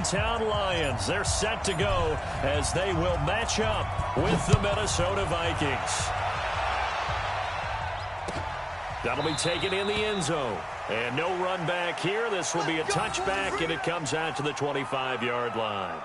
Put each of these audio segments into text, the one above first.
hometown Lions. They're set to go as they will match up with the Minnesota Vikings. That'll be taken in the end zone. And no run back here. This will be a touchback, and it comes out to the 25-yard line.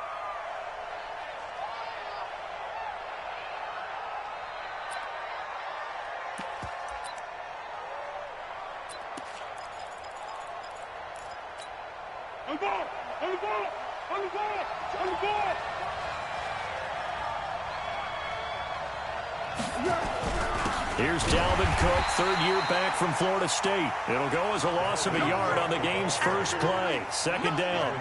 Here's Dalvin Cook, third year back from Florida State. It'll go as a loss of a yard on the game's first play. Second down.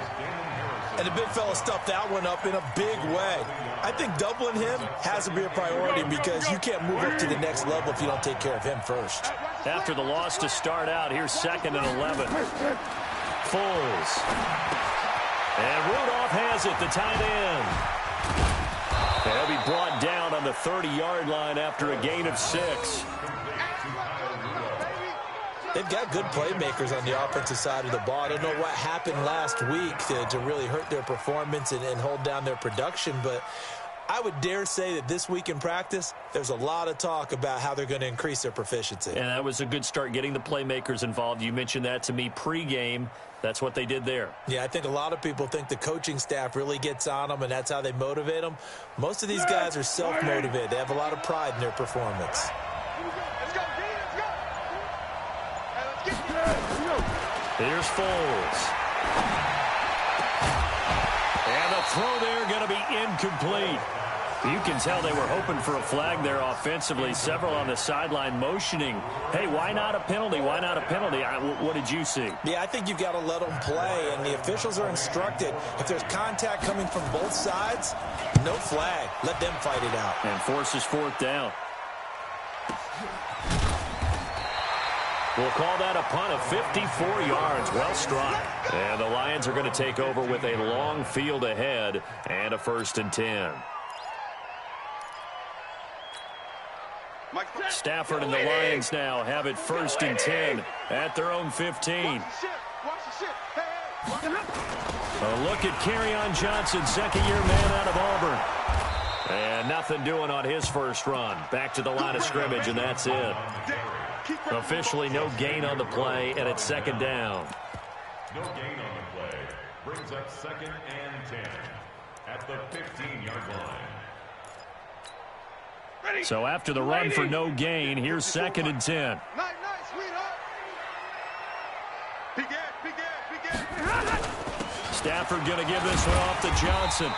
And the big fella stuffed that one up in a big way. I think doubling him has to be a priority because you can't move up to the next level if you don't take care of him first. After the loss to start out, here's 2nd and 11. Foles. And Rudolph has it, the tight end. He'll be brought down on the 30-yard line after a gain of 6. They've got good playmakers on the offensive side of the ball. I don't know what happened last week to really hurt their performance and hold down their production, but I would dare say that this week in practice, there's a lot of talk about how they're going to increase their proficiency. And that was a good start getting the playmakers involved. You mentioned that to me pregame. That's what they did there. Yeah, I think a lot of people think the coaching staff really gets on them, and that's how they motivate them. Most of these guys are self-motivated. They have a lot of pride in their performance. Here's Foles. And the throw there going to be incomplete. You can tell they were hoping for a flag there offensively. Several on the sideline motioning. Hey, why not a penalty? Why not a penalty? What did you see? Yeah, I think you've got to let them play, and the officials are instructed. If there's contact coming from both sides, no flag. Let them fight it out. And forces 4th down. We'll call that a punt of 54 yards. Well struck. And the Lions are going to take over with a long field ahead and a 1st and 10. Stafford and the Lions now have it 1st and 10 at their own 15. A look at Kerryon Johnson, 2nd-year man out of Auburn. And nothing doing on his first run. Back to the line of scrimmage, and that's it. Officially no gain on the play, and it's 2nd down. No gain on the play. Brings up 2nd and 10 at the 15-yard line. So after the run for no gain, here's 2nd and 10. Stafford going to give this one off to Johnson.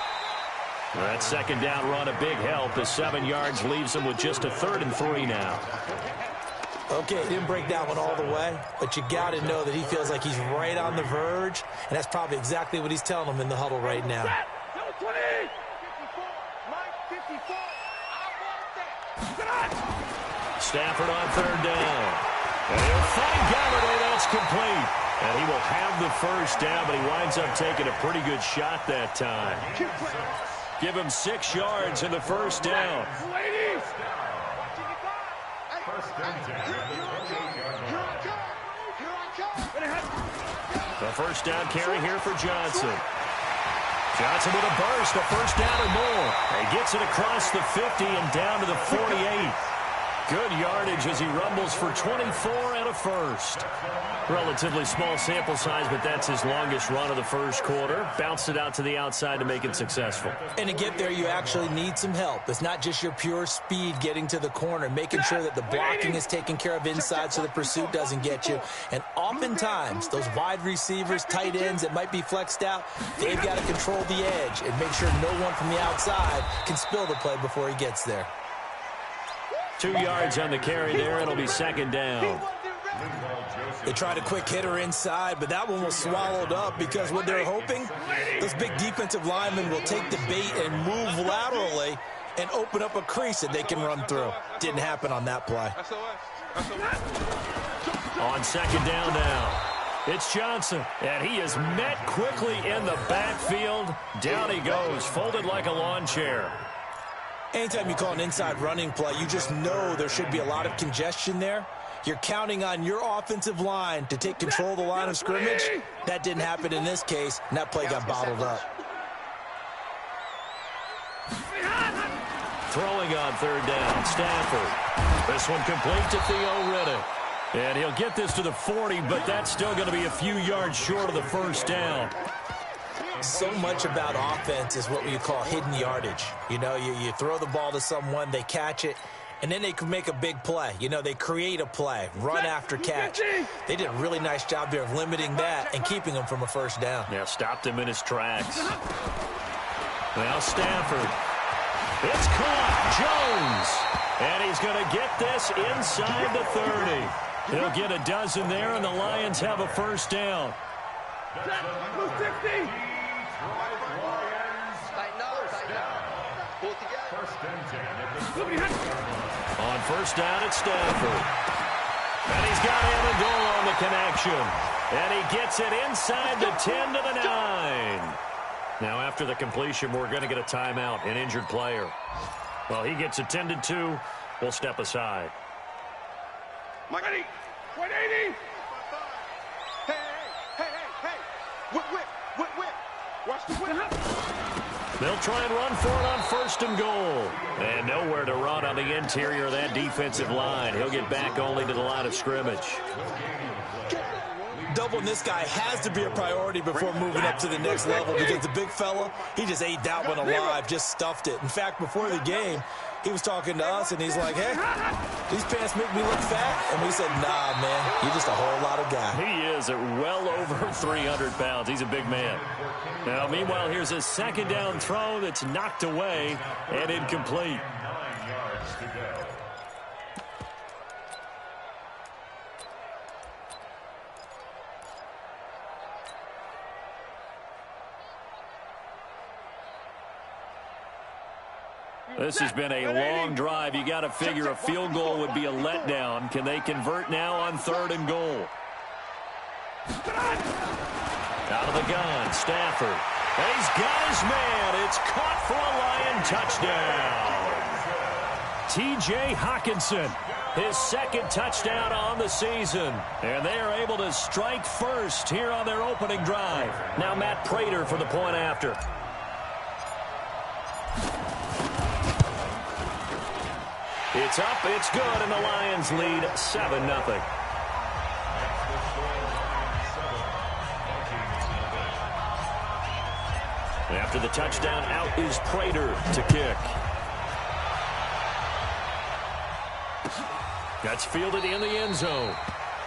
That 2nd down run a big help. The 7 yards leaves him with just a 3rd and 3 now. Okay, he didn't break that one all the way, but you got to know that he feels like he's right on the verge, and that's probably exactly what he's telling them in the huddle right now. Stafford on 3rd down. And he'll find Galladay. That's complete. And he will have the 1st down, but he winds up taking a pretty good shot that time. Give him 6 yards in the 1st down. The 1st down carry here for Johnson. Johnson with a burst, a 1st down or more. He gets it across the 50 and down to the 48. Good yardage as he rumbles for 24 and a 1st. Relatively small sample size, but that's his longest run of the first quarter. Bounced it out to the outside to make it successful. And to get there, you actually need some help. It's not just your pure speed getting to the corner, making sure that the blocking is taken care of inside so the pursuit doesn't get you. And oftentimes, those wide receivers, tight ends that might be flexed out, they've got to control the edge and make sure no one from the outside can spill the play before he gets there. 2 yards on the carry there. It'll be 2nd down. They tried a quick hitter inside, but that one was swallowed up because what they're hoping, those big defensive linemen will take the bait and move laterally and open up a crease that they can run through. Didn't happen on that play. On 2nd down now, it's Johnson, and he is met quickly in the backfield. Down he goes, folded like a lawn chair. Anytime you call an inside running play, you just know there should be a lot of congestion there. You're counting on your offensive line to take control of the line of scrimmage. That didn't happen in this case, and that play got bottled up. Throwing on third down, Stafford. This one complete to Theo Riddick. And he'll get this to the 40, but that's still going to be a few yards short of the first down. So much about offense is what we call hidden yardage. You know, you throw the ball to someone, they catch it, and then they can make a big play. You know, they create a play, run after catch. They did a really nice job there of limiting that and keeping him from a first down. Yeah, stopped him in his tracks. Now Stafford. It's caught. Jones. And he's going to get this inside the 30. He'll get a dozen there, and the Lions have a first down. On first down, it's Stafford. And he's got Amendola on the connection. And he gets it inside the 10 to the 9. Now, after the completion, we're going to get a timeout, an injured player. Well, he gets attended to. We'll step aside. 180. 180. Hey. Whip. Watch the whip. They'll try and run for it on first and goal. And nowhere to run on the interior of that defensive line. He'll get back only to the line of scrimmage. Doubling this guy has to be a priority before moving up to the next level, because the big fella, he just ate that one alive, just stuffed it. In fact, before the game, he was talking to us, and he's like, hey, these pants make me look fat. And we said, nah, man, you're just a whole lot of guy. He is at well over 300 pounds. He's a big man. Now, meanwhile, here's a second down throw that's knocked away and incomplete. 9 yards to go. This has been a long drive. You got to figure a field goal would be a letdown. Can they convert now on third and goal? Out of the gun, Stafford. And he's got his man. It's caught for a Lion touchdown. T.J. Hockenson, his second touchdown on the season. And they are able to strike first here on their opening drive. Now Matt Prater for the point after. It's up, it's good, and the Lions lead 7-0. After the touchdown, out is Prater to kick. That's fielded in the end zone.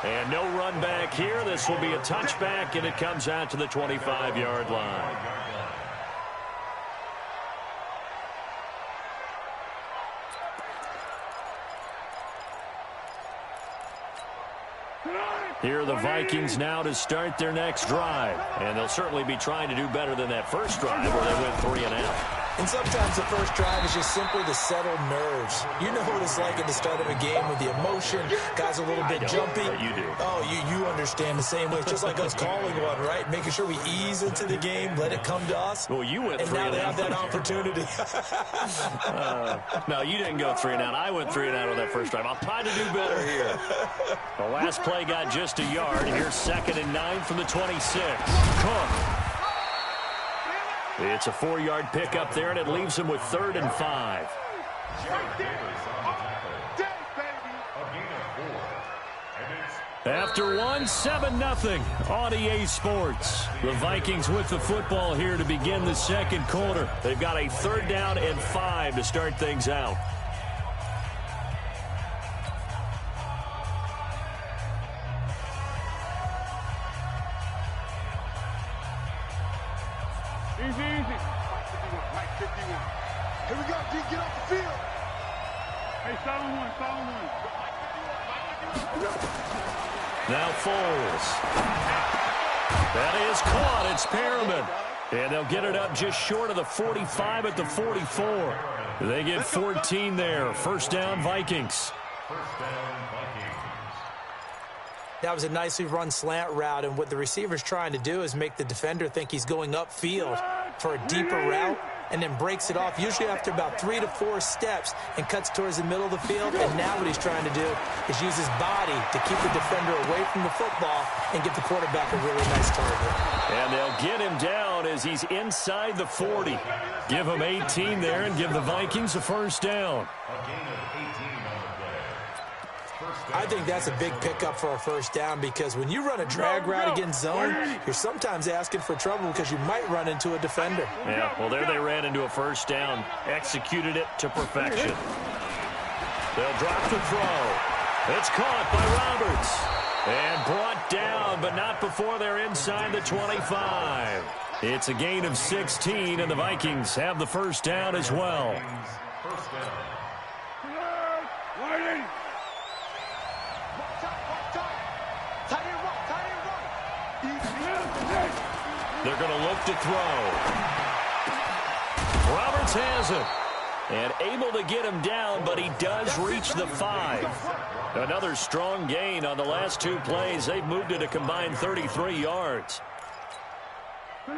And no run back here. This will be a touchback, and it comes out to the 25-yard line. Here are the Vikings now to start their next drive. And they'll certainly be trying to do better than that first drive where they went 3 and out. And sometimes the first drive is just simply to settle nerves. You know what it's like at the start of a game with the emotion. Guys are a little bit jumpy. You do. Oh, you understand the same way. It's just like us calling one, right? Making sure we ease into the game, let it come to us. Well, you went 3 and out. And now they have that opportunity. No, you didn't go 3 and out. I went 3 and out on that first drive. I'll try to do better here. The last play got just a yard. Here's 2nd and 9 from the 26. Cook. It's a 4-yard pickup there, and it leaves him with 3rd and 5. After one, 7-0 on EA Sports. The Vikings with the football here to begin the second quarter. They've got a 3rd down and 5 to start things out. Easy. Mike 51. Here we go, D. Get off the field. Hey, solid one. Now Foles. That is caught. It's Perriman. And they'll get it up just short of the 45 at the 44. They get 14 there. First down, Vikings. That was a nicely run slant route, and what the receiver's trying to do is make the defender think he's going upfield for a deeper route. and then breaks it off, usually after about 3 to 4 steps, and cuts towards the middle of the field. And now what he's trying to do is use his body to keep the defender away from the football and give the quarterback a really nice target. And they'll get him down as he's inside the 40. Give him 18 there and give the Vikings a first down. I think that's a big pickup for a first down, because when you run a drag route against zone, you're sometimes asking for trouble because you might run into a defender. Yeah, well, there they ran into a first down. Executed it to perfection. They'll drop the throw. It's caught by Roberts. And brought down, but not before they're inside the 25. It's a gain of 16, and the Vikings have the first down as well. First down. They're going to look to throw. Roberts has it. And able to get him down, but he does reach the 5. Another strong gain on the last 2 plays. They've moved it a combined 33 yards.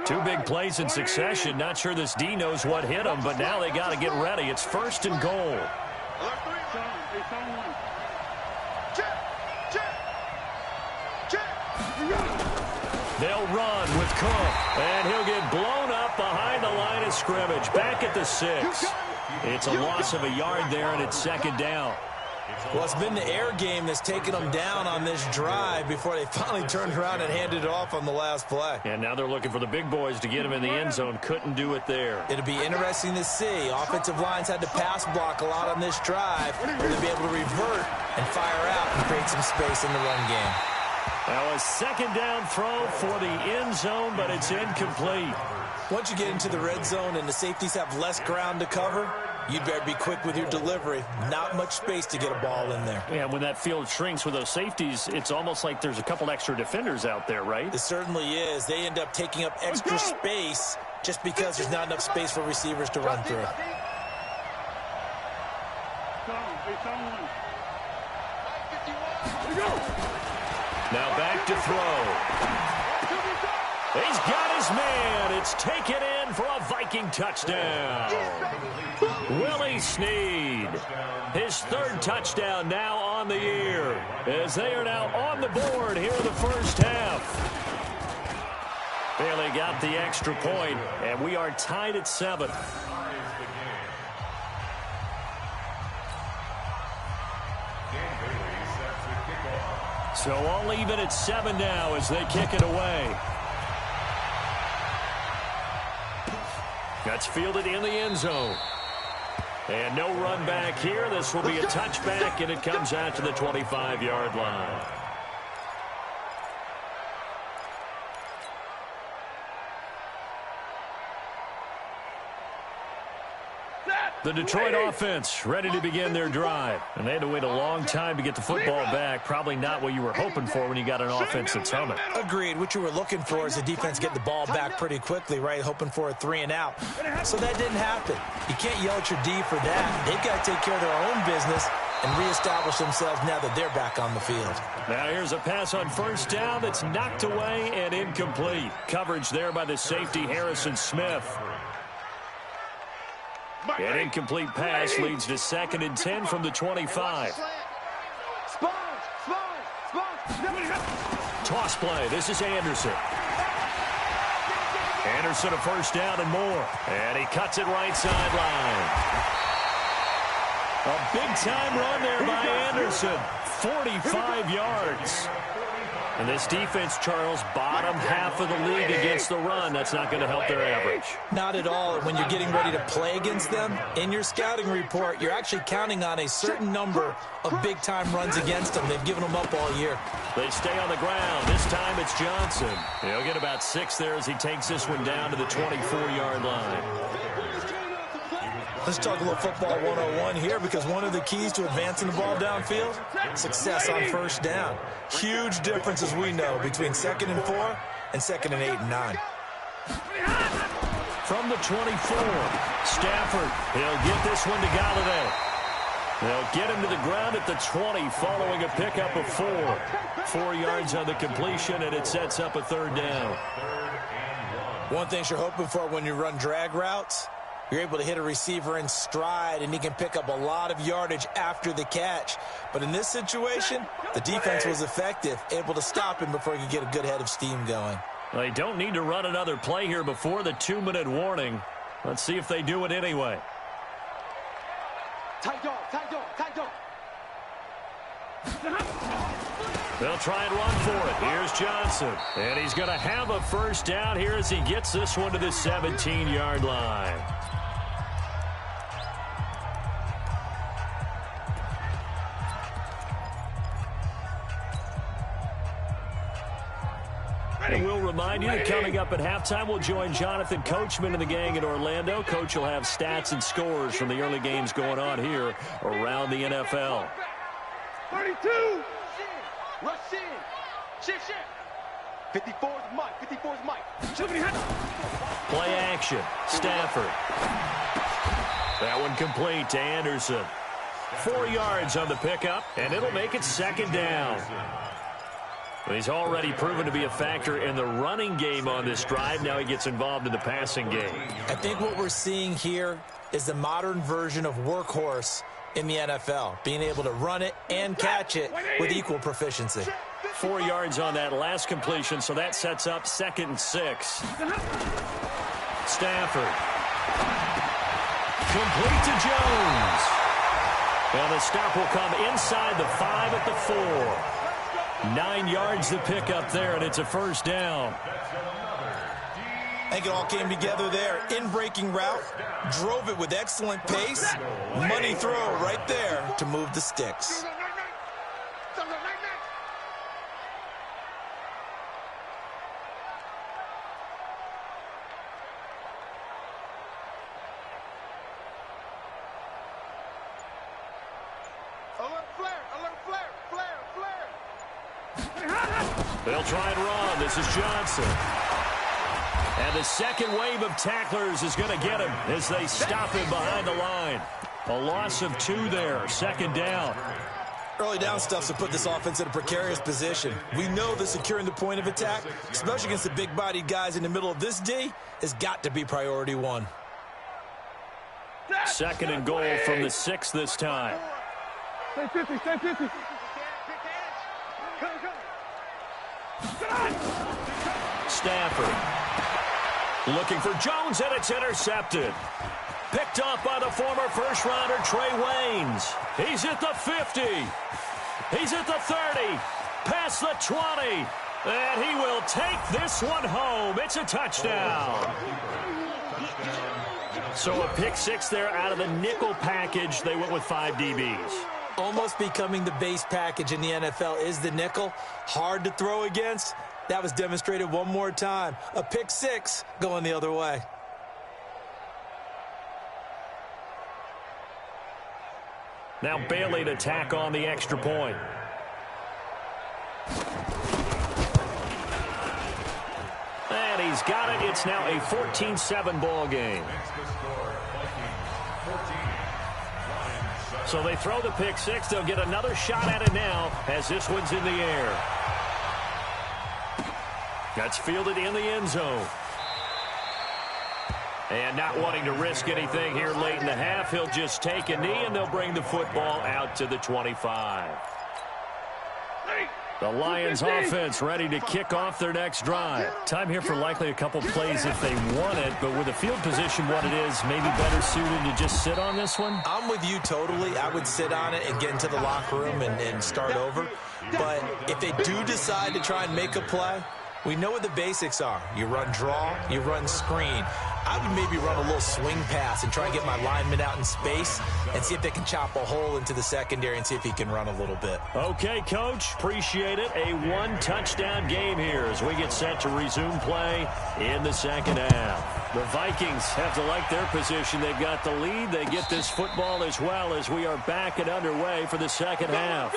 2 big plays in succession. Not sure this D knows what hit him, but now they got to get ready. It's first and goal. They'll run with Cook, and he'll get blown up behind the line of scrimmage. Back at the 6. It's a loss of a yard there, and it's second down. Well, it's been the air game that's taken them down on this drive before they finally turned around and handed it off on the last play. And now they're looking for the big boys to get him in the end zone. Couldn't do it there. It'll be interesting to see. Offensive lines had to pass block a lot on this drive. Will they be able to revert and fire out and create some space in the run game? Now a second down throw for the end zone, but it's incomplete. Once you get into the red zone and the safeties have less ground to cover, you'd better be quick with your delivery. Not much space to get a ball in there. Yeah, when that field shrinks with those safeties, it's almost like there's a couple extra defenders out there, right? It certainly is. They end up taking up extra space just because there's not enough space for receivers to run through. Now back to throw. He's got his man. It's taken in for a Viking touchdown. Willie Snead, his 3rd touchdown now on the year, as they are now on the board here in the first half. Bailey got the extra point, and we are tied at 7. So all even at 7 now as they kick it away. That's fielded in the end zone. And no run back here. This will be a touchback, and it comes out to the 25-yard line. The Detroit offense ready to begin their drive. And they had to wait a long time to get the football back. Probably not what you were hoping for when you got an offense that's humming. Agreed. What you were looking for is the defense get the ball back pretty quickly, right? Hoping for a 3 and out. So that didn't happen. You can't yell at your D for that. They've got to take care of their own business and reestablish themselves now that they're back on the field. Now here's a pass on first down that's knocked away and incomplete. Coverage there by the safety, Harrison Smith. An incomplete pass leads to 2nd and 10 from the 25. Toss play. This is Anderson. Anderson a first down and more. And he cuts it right sideline. A big-time run there by Anderson. 45 yards. And this defense, Charles, bottom half of the league against the run. That's not going to help their average. Not at all. When you're getting ready to play against them, in your scouting report, you're actually counting on a certain number of big-time runs against them. They've given them up all year. They stay on the ground. This time it's Johnson. He'll get about 6 there as he takes this one down to the 24-yard line. Let's talk a little football 101 here, because one of the keys to advancing the ball downfield, success on first down. Huge difference, as we know, between 2nd and 4 and 2nd and 8 and 9. From the 24, Stafford. He'll get this one to Galladay. They'll get him to the ground at the 20 following a pickup of 4. 4 yards on the completion, and it sets up a 3rd down. One thing you're hoping for when you run drag routes You're able to hit a receiver in stride, and he can pick up a lot of yardage after the catch. But in this situation, the defense was effective, able to stop him before he could get a good head of steam going. They don't need to run another play here before the 2-minute warning. Let's see if they do it anyway. Tight dog, tight dog, tight dog. They'll try and run for it. Here's Johnson. And he's going to have a first down here as he gets this one to the 17-yard line. And we'll remind you that coming up at halftime, we'll join Jonathan Coachman and the gang in Orlando. Coach will have stats and scores from the early games going on here around the NFL. 32. Rush in. Shit. 54's Mike. 54's Mike. Play action. Stafford. That one complete to Anderson. 4 yards on the pickup, and it'll make it second down. He's already proven to be a factor in the running game on this drive. Now he gets involved in the passing game. I think what we're seeing here is the modern version of workhorse in the NFL, being able to run it and catch it with equal proficiency. 4 yards on that last completion, so that sets up 2nd and 6. Stafford. Complete to Jones. And the stop will come inside the 5 at the 4. 9 yards to pick up there, and it's a first down. I think it all came together there. In-breaking route, drove it with excellent pace. Money throw right there to move the sticks. They'll try and run. This is Johnson. And the second wave of tacklers is going to get him as they stop him behind the line. A loss of 2 there. 2nd down. Early down stuff to put this offense in a precarious position. We know that securing the point of attack, especially against the big-bodied guys in the middle of this D, has got to be priority 1. 2nd and goal from the 6 this time. Stay 50, stay 50. Stafford looking for Jones, and it's intercepted. Picked off by the former first-rounder Trey Waynes. He's at the 50. He's at the 30. Past the 20. And he will take this one home. It's a touchdown. So a pick 6 there out of the nickel package. They went with 5 DBs. Almost becoming the base package in the NFL is the nickel. Hard to throw against. That was demonstrated one more time. A pick 6 going the other way. Now Bailey to tack on the extra point. And he's got it. It's now a 14-7 ball game. So they throw the pick 6. They'll get another shot at it now as this one's in the air. That's fielded in the end zone. And not wanting to risk anything here late in the half, he'll just take a knee, and they'll bring the football out to the 25. The Lions offense ready to kick off their next drive. Time here for likely a couple plays if they want it, but with the field position what it is, maybe better suited to just sit on this one? I'm with you totally. I would sit on it and get into the locker room and start over. But if they do decide to try and make a play, we know what the basics are. You run draw, you run screen. I would maybe run a little swing pass and try and get my lineman out in space and see if they can chop a hole into the secondary and see if he can run a little bit. Okay, Coach. Appreciate it. A 1-touchdown game here as we get set to resume play in the second half. The Vikings have to like their position. They've got the lead. They get this football as well as we are back and underway for the second half.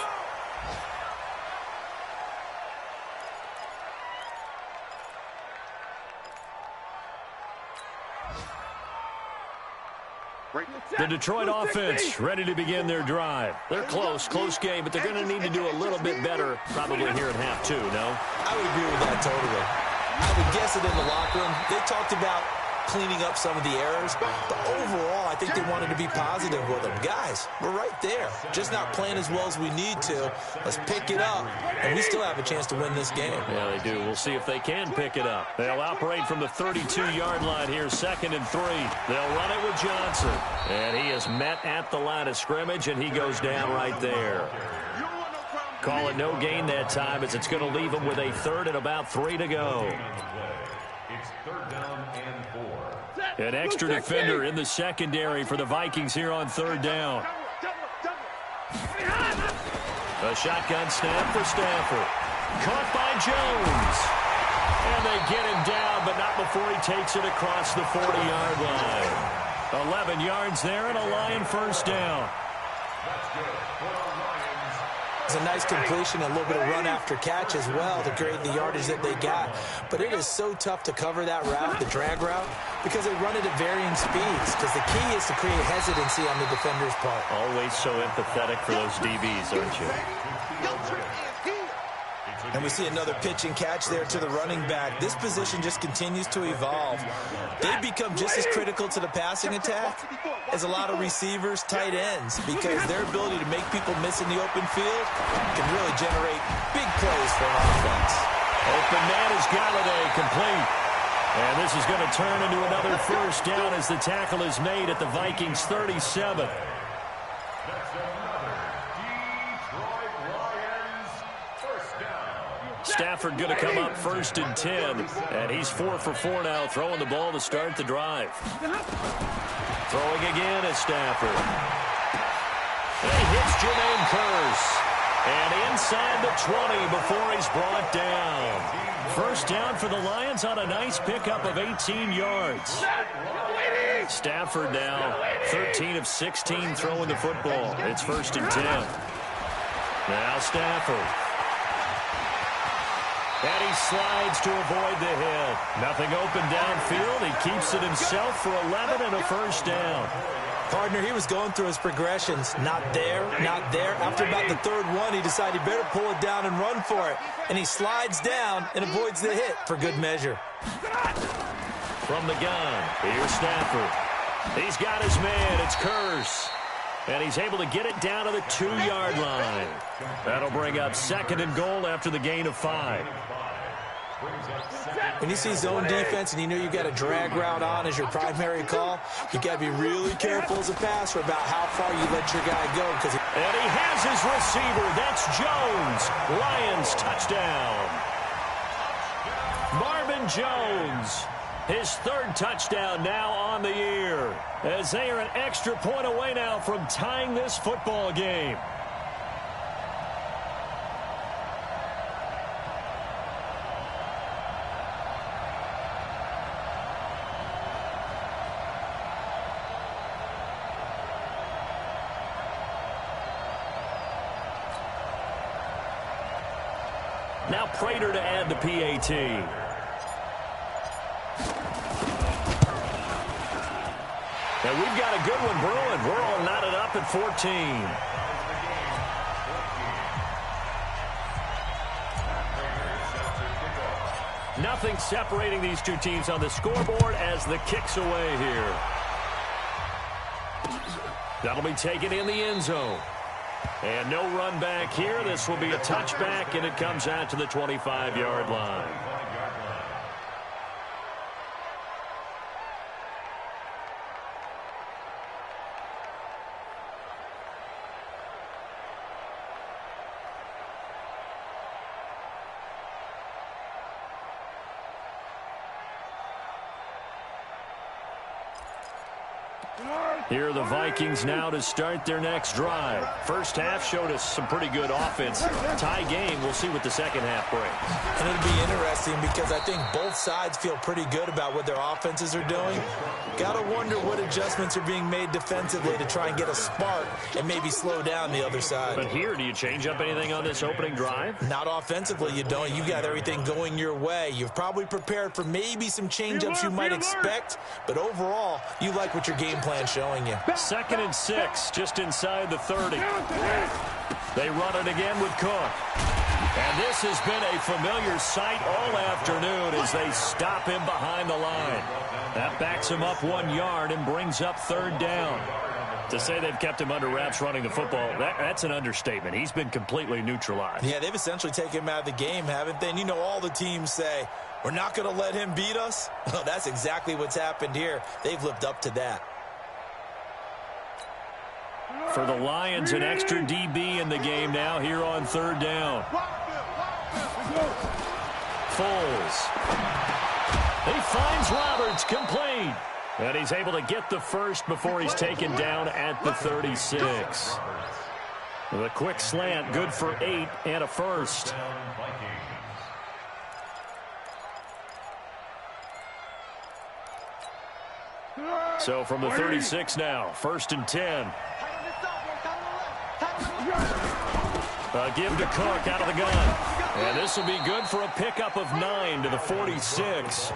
The Detroit offense ready to begin their drive. They're close game, but they're going to need to do a little bit better probably here at half 2, no? I would agree with that totally. I would guess it in the locker room. They talked about cleaning up some of the errors. But overall, I think they wanted to be positive with them. Guys, we're right there. Just not playing as well as we need to. Let's pick it up, and we still have a chance to win this game. Yeah, they do. We'll see if they can pick it up. They'll operate from the 32-yard line here, 2nd and 3. They'll run it with Johnson. And he is met at the line of scrimmage, and he goes down right there. Call it no gain that time, as it's going to leave him with a 3rd and about 3 to go. It's 3rd down and 4. An extra defender in the secondary for the Vikings here on 3rd down. A shotgun snap for Stafford. Caught by Jones. And they get him down, but not before he takes it across the 40-yard line. 11 yards there and a Lion first down. That's good for the Lions. It's a nice completion, a little bit of run after catch as well to create the yardage that they got. But it is so tough to cover that route, the drag route, because they run it at varying speeds. Because the key is to create hesitancy on the defender's part. Always so empathetic for those DBs, aren't you? And we see another pitch and catch there to the running back. This position just continues to evolve. They become just as critical to the passing attack as a lot of receivers, tight ends, because their ability to make people miss in the open field can really generate big plays for an offense. Open man is Galladay, complete. And this is going to turn into another first down as the tackle is made at the Vikings 37. Stafford going to come up 1st and 10, and he's 4 for 4 now, throwing the ball to start the drive. Throwing again is Stafford. And he hits Jermaine Kearse. And inside the 20 before he's brought down. First down for the Lions on a nice pickup of 18 yards. Stafford now 13 of 16 throwing the football. It's 1st and 10. Now Stafford. And he slides to avoid the hit. Nothing open downfield. He keeps it himself for 11 and a first down. Partner, he was going through his progressions. Not there, not there. After about the 3rd one, he decided he better pull it down and run for it. And he slides down and avoids the hit for good measure. From the gun, here's Stafford. He's got his man. It's Kearse. And he's able to get it down to the 2-yard line. That'll bring up 2nd and goal after the gain of 5. When you see zone defense and you know you've got a drag route on as your primary call, you got to be really careful as a passer about how far you let your guy go. And he has his receiver. That's Jones. Lions touchdown. Marvin Jones. His 3rd touchdown now on the year, as they are an extra point away now from tying this football game. Now Prater to add the PAT. And we've got a good one brewing. We're all knotted up at 14. Nothing separating these two teams on the scoreboard as the kick's away here. That'll be taken in the end zone. And no run back here. This will be a touchback, and it comes out to the 25-yard line. Here are the Vikings now to start their next drive. First half showed us some pretty good offense. Tie game. We'll see what the second half brings. And it'll be interesting because I think both sides feel pretty good about what their offenses are doing. Got to wonder what adjustments are being made defensively to try and get a spark and maybe slow down the other side. But here, do you change up anything on this opening drive? Not offensively, you don't. You got everything going your way. You've probably prepared for maybe some change-ups you might expect, but overall, you like what your game plan's showing you. 2nd and 6, just inside the 30. They run it again with Cook. And this has been a familiar sight all afternoon as they stop him behind the line. That backs him up 1 yard and brings up third down. To say they've kept him under wraps running the football, that's an understatement. He's been completely neutralized. Yeah, they've essentially taken him out of the game, haven't they? And you know, all the teams say, we're not going to let him beat us. Well, that's exactly what's happened here. They've lived up to that. For the Lions, an extra DB in the game now here on third down. Foles. He finds Roberts complete. And he's able to get the first before he's taken down at the 36. The quick slant, good for 8 and a first. So from the 36 now, 1st and 10. Give to Cook out of the gun. And this will be good for a pickup of 9 to the 46.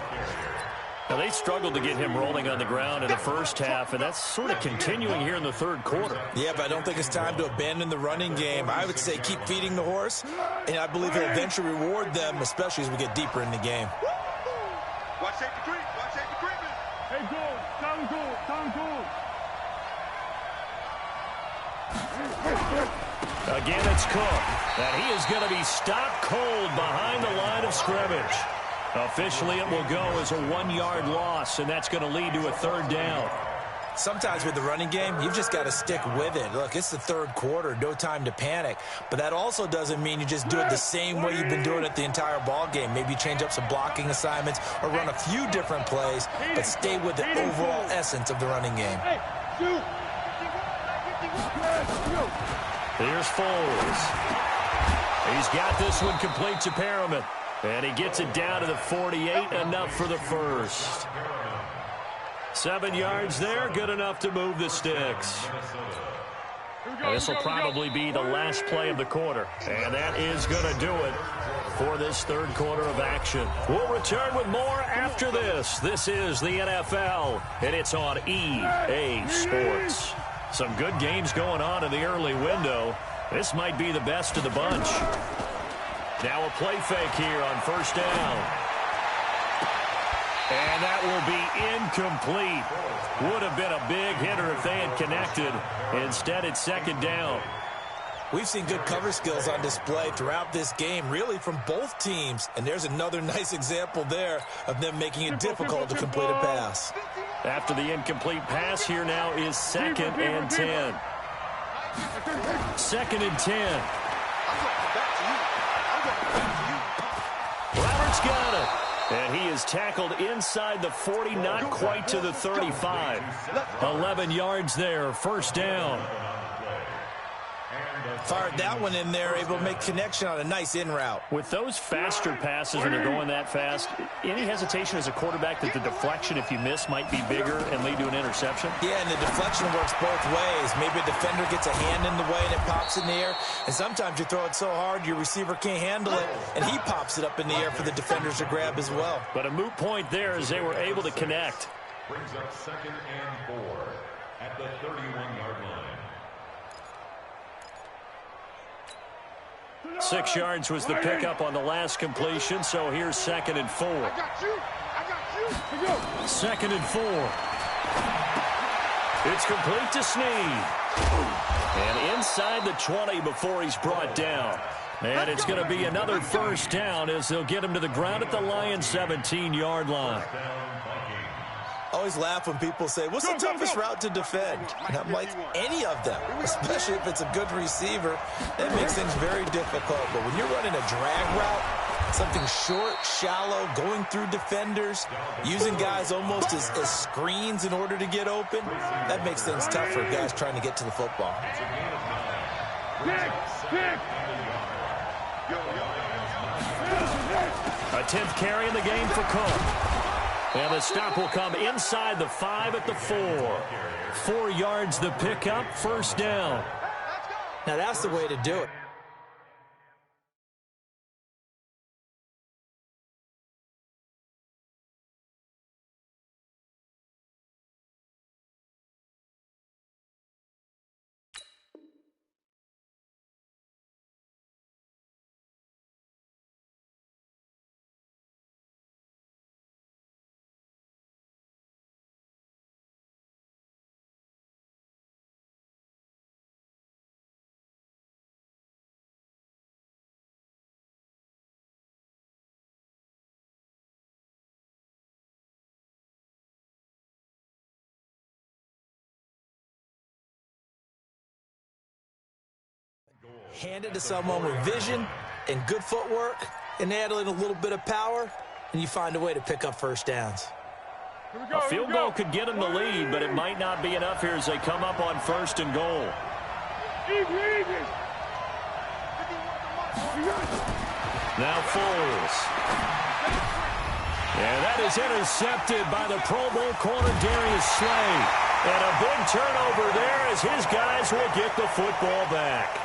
Now, they struggled to get him rolling on the ground in the first half, and that's sort of continuing here in the third quarter. Yeah, but I don't think it's time to abandon the running game. I would say keep feeding the horse, and I believe he'll eventually reward them, especially as we get deeper in the game. Watch safety creep. Watch safety creeping. Hey, go. Sound good. Sound good. Again, it's Cook. And he is going to be stopped cold behind the line of scrimmage. Officially, it will go as a 1-yard loss, and that's going to lead to a third down. Sometimes with the running game, you've just got to stick with it. Look, it's the third quarter, no time to panic. But that also doesn't mean you just do it the same way you've been doing it the entire ball game. Maybe change up some blocking assignments or run a few different plays, but stay with the overall essence of the running game. Here's Foles. He's got this one complete to Perriman. And he gets it down to the 48, enough for the first. 7 yards there, good enough to move the sticks. This will probably be the last play of the quarter. And that is going to do it for this third quarter of action. We'll return with more after this. This is the NFL, and it's on EA Sports. Some good games going on in the early window. This might be the best of the bunch. Now a play fake here on first down. And that will be incomplete. Would have been a big hitter if they had connected. Instead, it's second down. We've seen good cover skills on display throughout this game, really from both teams. And there's another nice example there of them making it difficult to complete a pass. After the incomplete pass, here now is 2nd and 10. 2nd and 10. Roberts got it. And he is tackled inside the 40, not quite to the 35. 11 yards there, first down. Fired that one in there, able to make connection on a nice in route. With those faster passes when they're going that fast, any hesitation as a quarterback that the deflection, if you miss, might be bigger and lead to an interception? Yeah, and the deflection works both ways. Maybe a defender gets a hand in the way and it pops in the air. And sometimes you throw it so hard your receiver can't handle it, and he pops it up in the air for the defenders to grab as well. But a moot point there as they were able to connect. Brings up 2nd and 4 at the 31-yard line. 6 yards was the pickup on the last completion, so here's 2nd and 4. I got you. 2nd and 4. It's complete to Snead. And inside the 20 before he's brought down. And it's going to be another first down as they'll get him to the ground at the Lions' 17-yard line. I always laugh when people say, what's the toughest route to defend? And I'm like, any of them, especially if it's a good receiver. That makes things very difficult. But when you're running a drag route, something short, shallow, going through defenders, using guys almost as screens in order to get open, that makes things tough for guys trying to get to the football. A 10th carry in the game for Cook. And the stop will come inside the 5 at the 4. 4 yards the pickup, first down. Now that's the way to do it. Hand it to someone with vision and good footwork, and add in a little bit of power, and you find a way to pick up first downs. A field goal could get them the lead, but it might not be enough here as they come up on 1st and goal. Now Foles. And that is intercepted by the Pro Bowl corner Darius Slay. And a big turnover there as his guys will get the football back.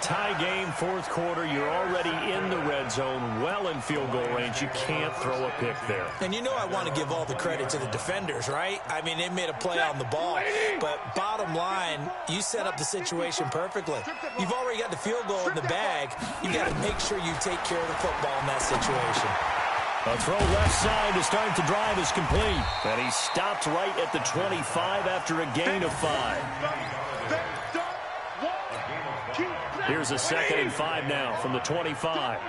Tie game, 4th quarter. You're already in the red zone, well in field goal range. You can't throw a pick there. And you know I want to give all the credit to the defenders, right? I mean, they made a play on the ball. But bottom line, you set up the situation perfectly. You've already got the field goal in the bag. You got to make sure you take care of the football in that situation. A throw left side to start the drive is complete. And he stopped right at the 25 after a gain of 5. Here's a 2nd and 5 now from the 25.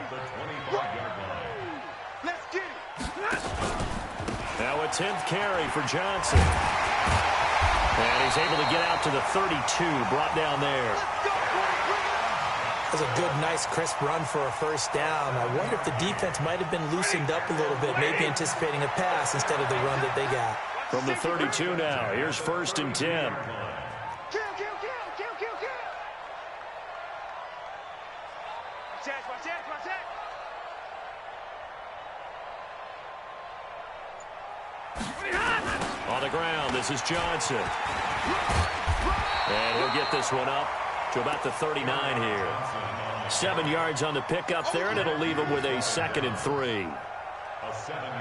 Now a 10th carry for Johnson. And he's able to get out to the 32, brought down there. That was a good, nice, crisp run for a first down. I wonder if the defense might have been loosened up a little bit, maybe anticipating a pass instead of the run that they got. From the 32 now, here's 1st and 10. On the ground, this is Johnson. And he'll get this one up to about the 39 here. 7 yards on the pickup there, and it'll leave him with a 2nd and 3.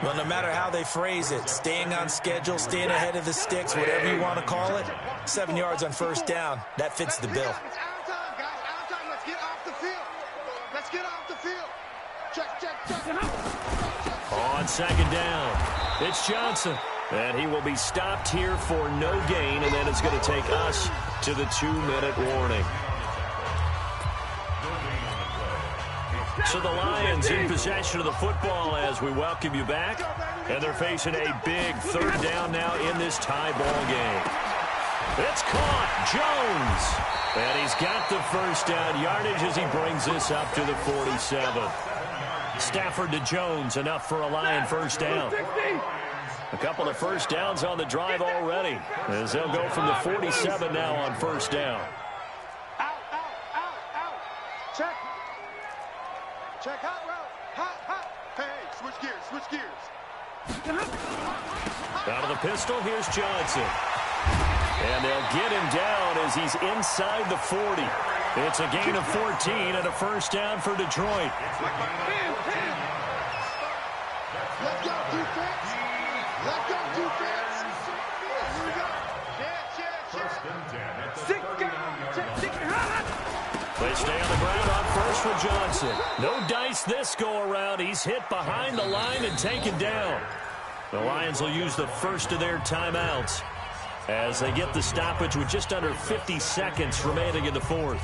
Well, no matter how they phrase it, staying on schedule, staying ahead of the sticks, whatever you want to call it, 7 yards on first down, that fits the bill. It's our time, guys. Our time. Let's get off the field. Let's get off the field. Check. On 2nd down, it's Johnson. And he will be stopped here for no gain, and then it's going to take us to the 2-minute warning. So the Lions in possession of the football as we welcome you back. And they're facing a big 3rd down now in this tie ball game. It's caught. Jones. And he's got the first down yardage as he brings this up to the 47. Stafford to Jones, enough for a Lion first down. A couple of first downs on the drive already as they'll go from the 47 now on first down. Out. Check hot route. Hot. Hey, switch gears. Out of the pistol, here's Johnson. And they'll get him down as he's inside the 40. It's a gain of 14 and a first down for Detroit. Let's go, defense. Here we go. They stay on the ground on first for Johnson. No dice this go around. He's hit behind the line and taken down. The Lions will use the first of their timeouts as they get the stoppage with just under 50 seconds remaining in the 4th.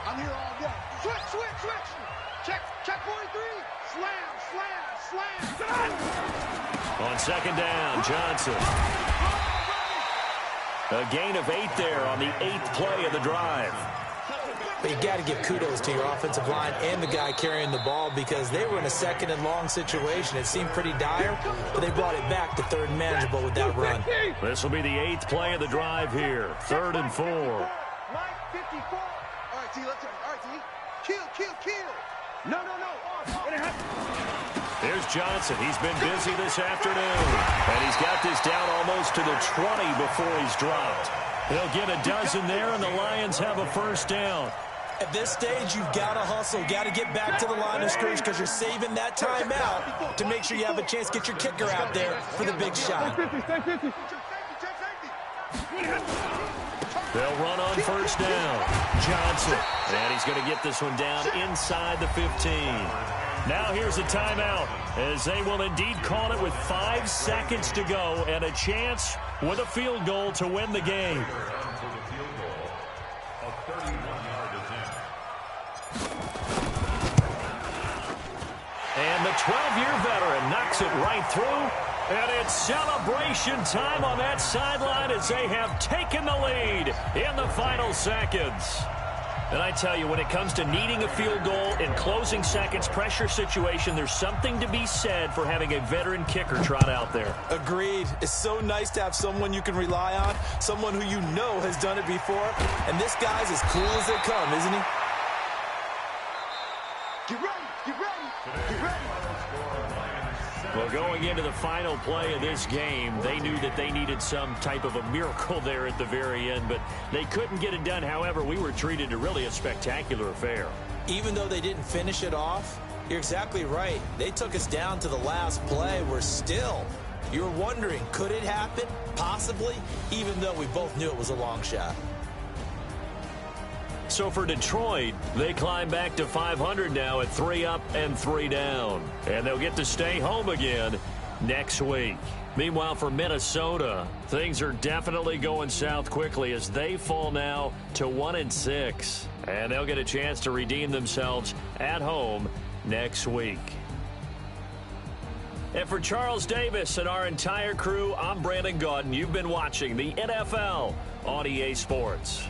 I'm here all day. Switch. Check 43. Slam. On 2nd down, Johnson. A gain of 8 there on the 8th play of the drive. But you got to give kudos to your offensive line and the guy carrying the ball because they were in a 2nd and long situation. It seemed pretty dire, but they brought it back to 3rd and manageable with that run. This will be the 8th play of the drive here. 3rd and 4. Mike 54. All right, T, let's go. All right, T. Kill. No. Here's Johnson. He's been busy this afternoon. And he's got this down almost to the 20 before he's dropped. He'll get a dozen there, and the Lions have a first down. At this stage, you've got to hustle, got to get back to the line of scrimmage because you're saving that timeout to make sure you have a chance to get your kicker out there for the big shot. They'll run on first down. Johnson. And he's going to get this one down inside the 15. Now here's a timeout as they will indeed call it with 5 seconds to go and a chance with a field goal to win the game. 12-year veteran knocks it right through. And it's celebration time on that sideline as they have taken the lead in the final seconds. And I tell you, when it comes to needing a field goal in closing seconds, pressure situation, there's something to be said for having a veteran kicker trot out there. Agreed. It's so nice to have someone you can rely on, someone who you know has done it before. And this guy's as cool as they come, isn't he? Get ready, get ready, get ready. Well, going into the final play of this game, they knew that they needed some type of a miracle there at the very end, but they couldn't get it done. However, we were treated to really a spectacular affair. Even though they didn't finish it off, you're exactly right. They took us down to the last play. We're still, you're wondering, could it happen? Possibly, even though we both knew it was a long shot. So for Detroit, they climb back to 500 now at 3 up and 3 down. And they'll get to stay home again next week. Meanwhile, for Minnesota, things are definitely going south quickly as they fall now to 1-6. And they'll get a chance to redeem themselves at home next week. And for Charles Davis and our entire crew, I'm Brandon Gaudin. You've been watching the NFL on EA Sports.